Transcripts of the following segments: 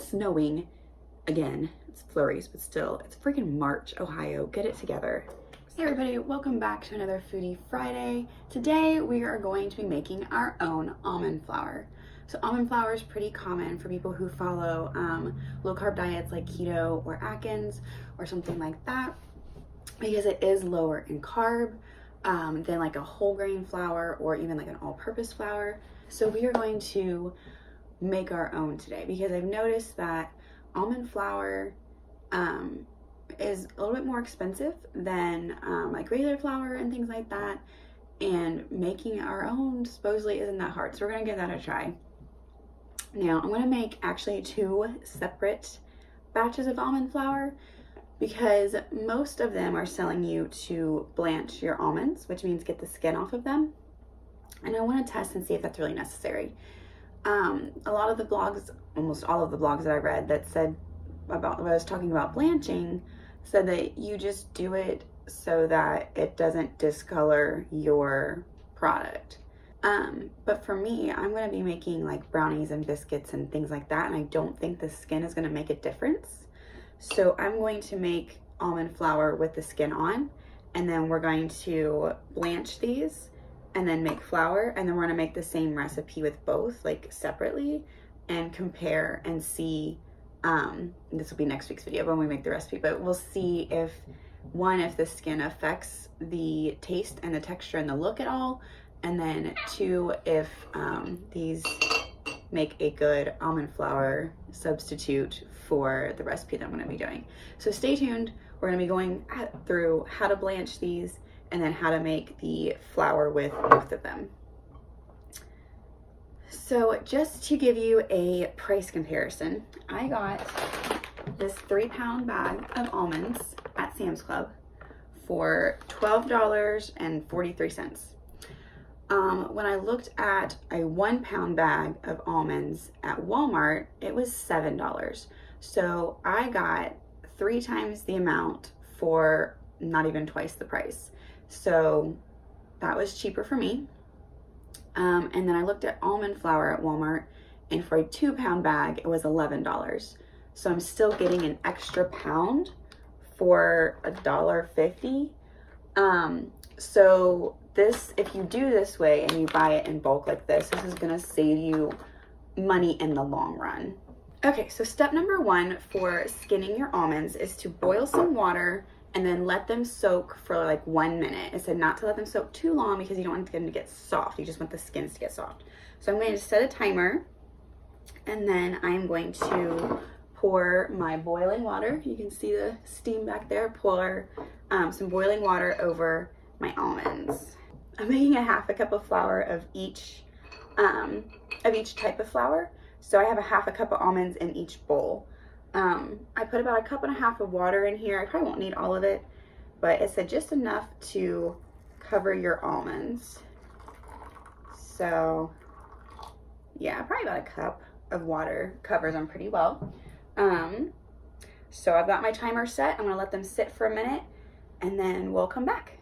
snowing again. It's flurries, but still, it's freaking March, Ohio. Get it together. Hey everybody, welcome back to another Foodie Friday. Today we are going to be making our own almond flour. So almond flour is pretty common for people who follow low carb diets like keto or Atkins or something like that, because it is lower in carb than like a whole grain flour or even like an all-purpose flour. So we are going to make our own today because I've noticed that almond flour is a little bit more expensive than like regular flour and things like that, and making our own supposedly isn't that hard, so we're gonna give that a try. Now I'm gonna make actually 2 separate batches of almond flour because most of them are selling you to blanch your almonds, which means get the skin off of them, and I want to test and see if that's really necessary. A lot of the blogs, almost all of the blogs that I read that said about when I was talking about blanching, said that you just do it so that it doesn't discolor your product. But for me, I'm going to be making like brownies and biscuits and things like that, and I don't think the skin is going to make a difference. So I'm going to make almond flour with the skin on, and then we're going to blanch these and then make flour, and then we're going to make the same recipe with both, like separately, and compare and see. This will be next week's video when we make the recipe, but we'll see if the skin affects the taste and the texture and the look at all, and then 2, if these make a good almond flour substitute for the recipe that I'm going to be doing. So stay tuned. We're going to be going through how to blanch these and then how to make the flour with both of them. So just to give you a price comparison, I got this 3-pound bag of almonds at Sam's Club for $12.43. When I looked at a 1-pound bag of almonds at Walmart, it was $7. So I got 3 times the amount for not even twice the price. So that was cheaper for me. And then I looked at almond flour at Walmart, and for a 2-pound bag, it was $11. So I'm still getting an extra pound for $1.50. So this, if you do this way and you buy it in bulk like this is gonna save you money in the long run. Okay, so step number 1 for skinning your almonds is to boil some water and then let them soak for like 1 minute. It said not to let them soak too long because you don't want them to get soft. You just want the skins to get soft. So I'm going to set a timer, and then I'm going to pour my boiling water. You can see the steam back there. Pour some boiling water over my almonds. I'm making a 1/2 cup of flour of each type of flour. So I have a 1/2 cup of almonds in each bowl. I put about 1.5 cups of water in here. I probably won't need all of it, but it said just enough to cover your almonds. So yeah, probably about 1 cup of water covers them pretty well. So I've got my timer set. I'm gonna let them sit for a minute and then we'll come back.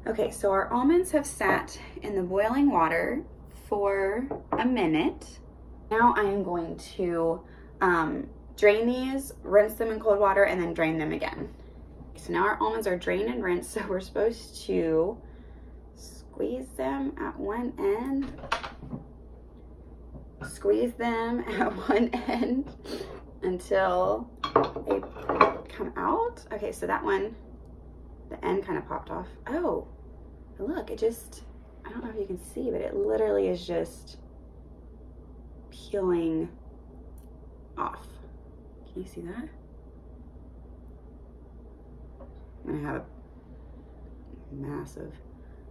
Okay, so our almonds have sat in the boiling water for a minute. Now I am going to drain these, rinse them in cold water, and then drain them again. So now our almonds are drained and rinsed, so we're supposed to squeeze them at one end. Squeeze them at one end until they come out. Okay, so that one, the end kind of popped off. Oh, look, it just, I don't know if you can see, but it literally is just peeling off. Can you see that? I'm gonna have a massive.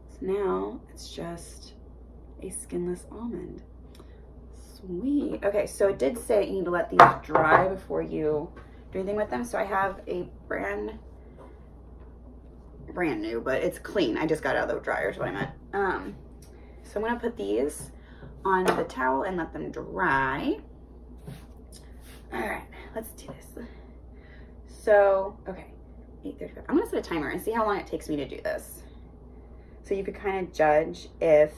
So now it's just a skinless almond. Sweet. Okay, so it did say you need to let these dry before you do anything with them. So I have a brand new, but it's clean. I just got out of the dryer is what I meant. So I'm gonna put these on the towel and let them dry. All right, let's do this. So, okay, 8:35. I'm gonna set a timer and see how long it takes me to do this. So you could kind of judge if,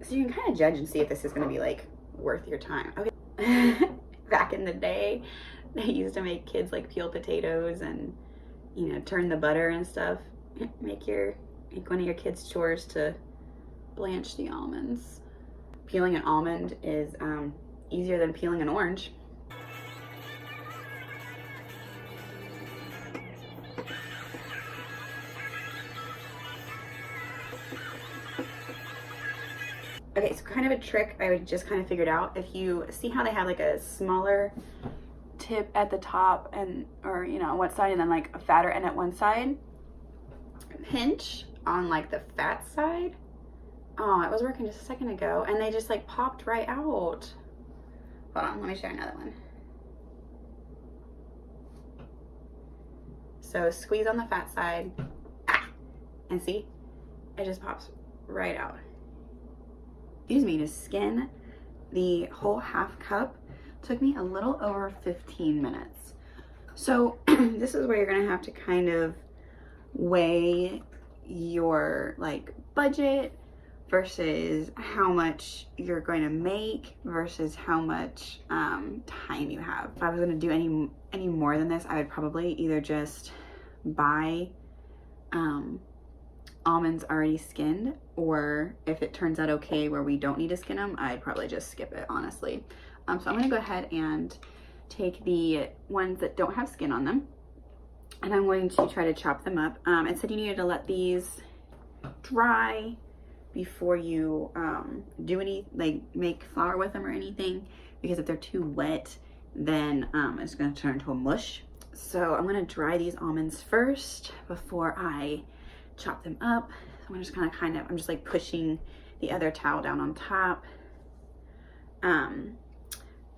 so you can kind of judge and see if this is gonna be like worth your time. Okay. Back in the day, they used to make kids like peel potatoes and, you know, turn the butter and stuff. Make one of your kids' chores to blanch the almonds. Peeling an almond is easier than peeling an orange. Okay, so kind of a trick I would just kind of figured out. If you see how they have like a smaller tip at the top and, or, you know, on one side, and then like a fatter end at one side, pinch on like the fat side. Oh, it was working just a second ago and they just like popped right out. Hold on, let me show you another one. So squeeze on the fat side, and see, it just pops right out. Excuse me, to skin the whole half cup took me a little over 15 minutes. So this is where you're gonna have to kind of weigh your like budget versus how much you're going to make versus how much time you have. If I was gonna do any more than this, I would probably either just buy almonds already skinned, or if it turns out okay where we don't need to skin them, I'd probably just skip it, honestly. So I'm gonna go ahead and take the ones that don't have skin on them, and I'm going to try to chop them up. It said you needed to let these dry before you do any, like, make flour with them or anything, because if they're too wet, then it's gonna turn into a mush. So I'm gonna dry these almonds first before I chop them up. So I'm just I'm just like pushing the other towel down on top. And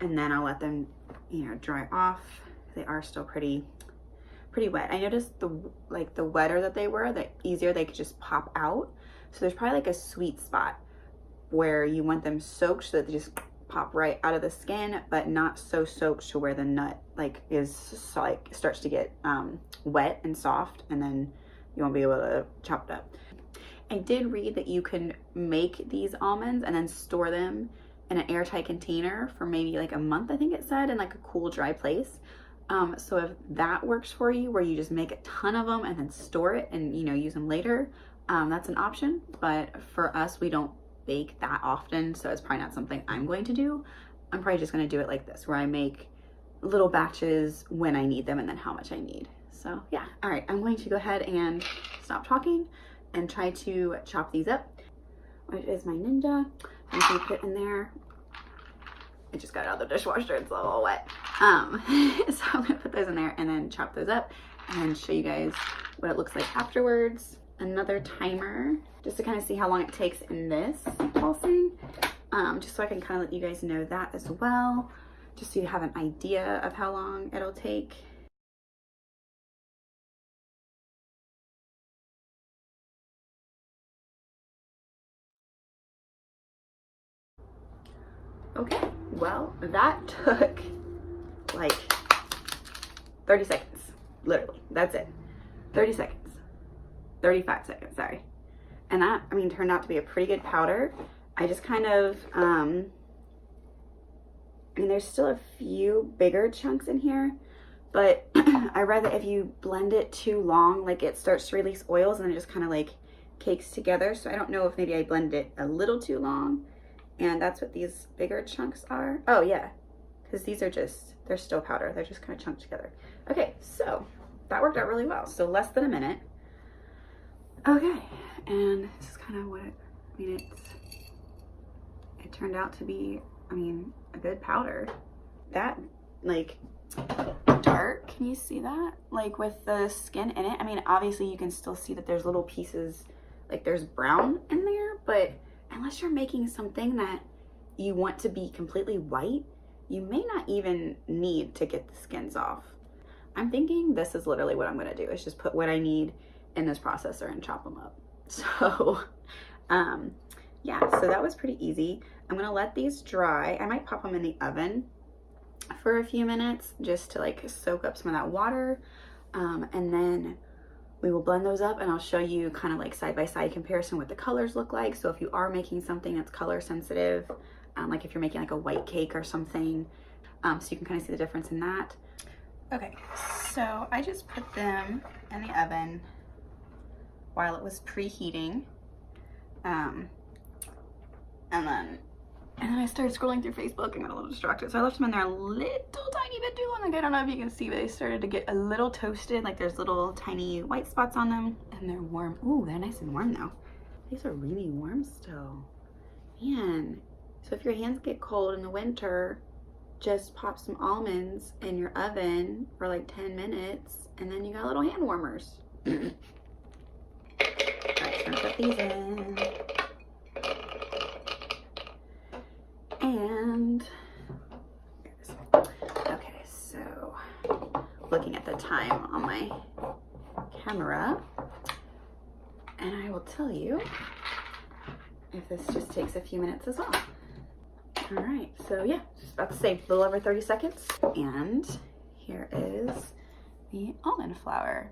then I'll let them, you know, dry off. They are still pretty wet. I noticed the wetter that they were, the easier they could just pop out. So there's probably like a sweet spot where you want them soaked so that they just pop right out of the skin, but not so soaked to where the nut like starts to get wet and soft, and then you won't be able to chop it up. I did read that you can make these almonds and then store them in an airtight container for maybe like a month, I think it said, in like a cool, dry place. So if that works for you, where you just make a ton of them and then store it and, you know, use them later, that's an option. But for us, we don't bake that often, so it's probably not something I'm going to do. I'm probably just going to do it like this, where I make little batches when I need them and then how much I need. So yeah, all right, I'm going to go ahead and stop talking and try to chop these up, which is my Ninja. I'm going to put it in there. I just got it out of the dishwasher, it's a little wet. So I'm gonna put those in there and then chop those up and show you guys what it looks like afterwards. Another timer, just to kind of see how long it takes in this pulsing, just so I can kind of let you guys know that as well, just so you have an idea of how long it'll take. Okay, well, that took like 30 seconds, literally, that's it. 30 seconds, 35 seconds, sorry. And that, I mean, turned out to be a pretty good powder. I just kind of, I mean, there's still a few bigger chunks in here, but I read that if you blend it too long, like it starts to release oils and then it just kind of like cakes together. So I don't know if maybe I blended it a little too long, and that's what these bigger chunks are. Oh yeah, because these are just, they're still powder. They're just kind of chunked together. Okay, so that worked out really well. So less than a minute. Okay, and this is kind of what, I mean, it turned out to be, I mean, a good powder. That, like, dark, can you see that? Like with the skin in it. I mean, obviously you can still see that there's little pieces, like there's brown in there, but unless you're making something that you want to be completely white, you may not even need to get the skins off. I'm thinking this is literally what I'm gonna do, is just put what I need in this processor and chop them up. So, yeah, so that was pretty easy. I'm gonna let these dry. I might pop them in the oven for a few minutes just to like soak up some of that water. And then we will blend those up and I'll show you kind of like side by side comparison what the colors look like. So if you are making something that's color sensitive, like if you're making like a white cake or something. So you can kind of see the difference in that. Okay, so I just put them in the oven while it was preheating. And then I started scrolling through Facebook and got a little distracted. So I left them in there a little tiny bit too long. Like, I don't know if you can see, but they started to get a little toasted. Like there's little tiny white spots on them, and they're warm. Ooh, they're nice and warm now. These are really warm still. Man. So if your hands get cold in the winter, just pop some almonds in your oven for like 10 minutes, and then you got little hand warmers. All right, so I'm gonna put these in. And okay, so looking at the time on my camera, and I will tell you if this just takes a few minutes as well. All right, so yeah, just about to say a little over 30 seconds. And here is the almond flour.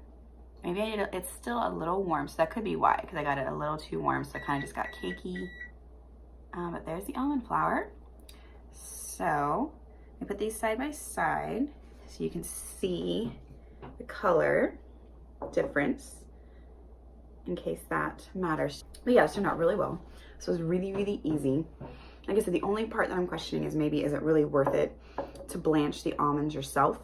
Maybe I need to, it's still a little warm, so that could be why, because I got it a little too warm, so it kind of just got cakey. But there's the almond flour. So I put these side by side so you can see the color difference in case that matters. But yeah, it's turned out really well. So it's really, really easy. Like I said, the only part that I'm questioning is maybe, is it really worth it to blanch the almonds yourself?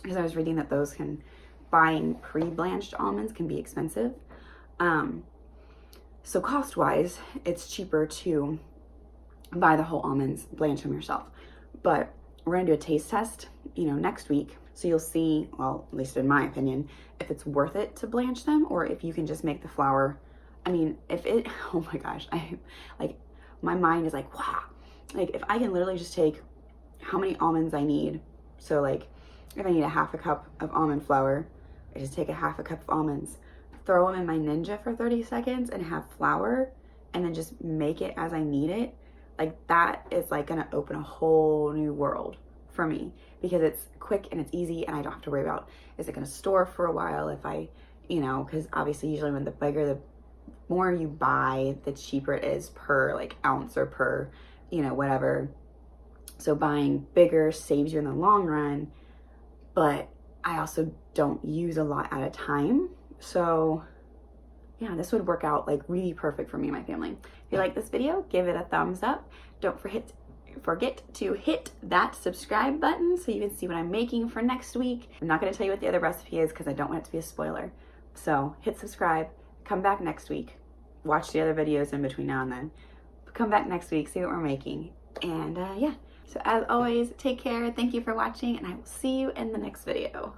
Because I was reading that those can, buying pre-blanched almonds can be expensive. So cost-wise, it's cheaper to buy the whole almonds, blanch them yourself. But we're gonna do a taste test, you know, next week. So you'll see, well, at least in my opinion, if it's worth it to blanch them or if you can just make the flour. I mean, if it, oh my gosh, my mind is like, wow. Like if I can literally just take how many almonds I need. So like if I need a half a cup of almond flour, I just take a half a cup of almonds, throw them in my Ninja for 30 seconds and have flour, and then just make it as I need it. Like that is like gonna open a whole new world for me, because it's quick and it's easy and I don't have to worry about, is it gonna store for a while if I, you know, because obviously usually when the bigger, the more you buy, the cheaper it is per like ounce or per, you know, whatever. So buying bigger saves you in the long run, but I also don't use a lot at a time. So yeah, this would work out like really perfect for me and my family. If you like this video, give it a thumbs up. Don't forget to hit that subscribe button so you can see what I'm making for next week. I'm not gonna tell you what the other recipe is because I don't want it to be a spoiler. So hit subscribe, come back next week, watch the other videos in between now and then. Come back next week, see what we're making. And yeah, so as always, take care, thank you for watching, and I will see you in the next video.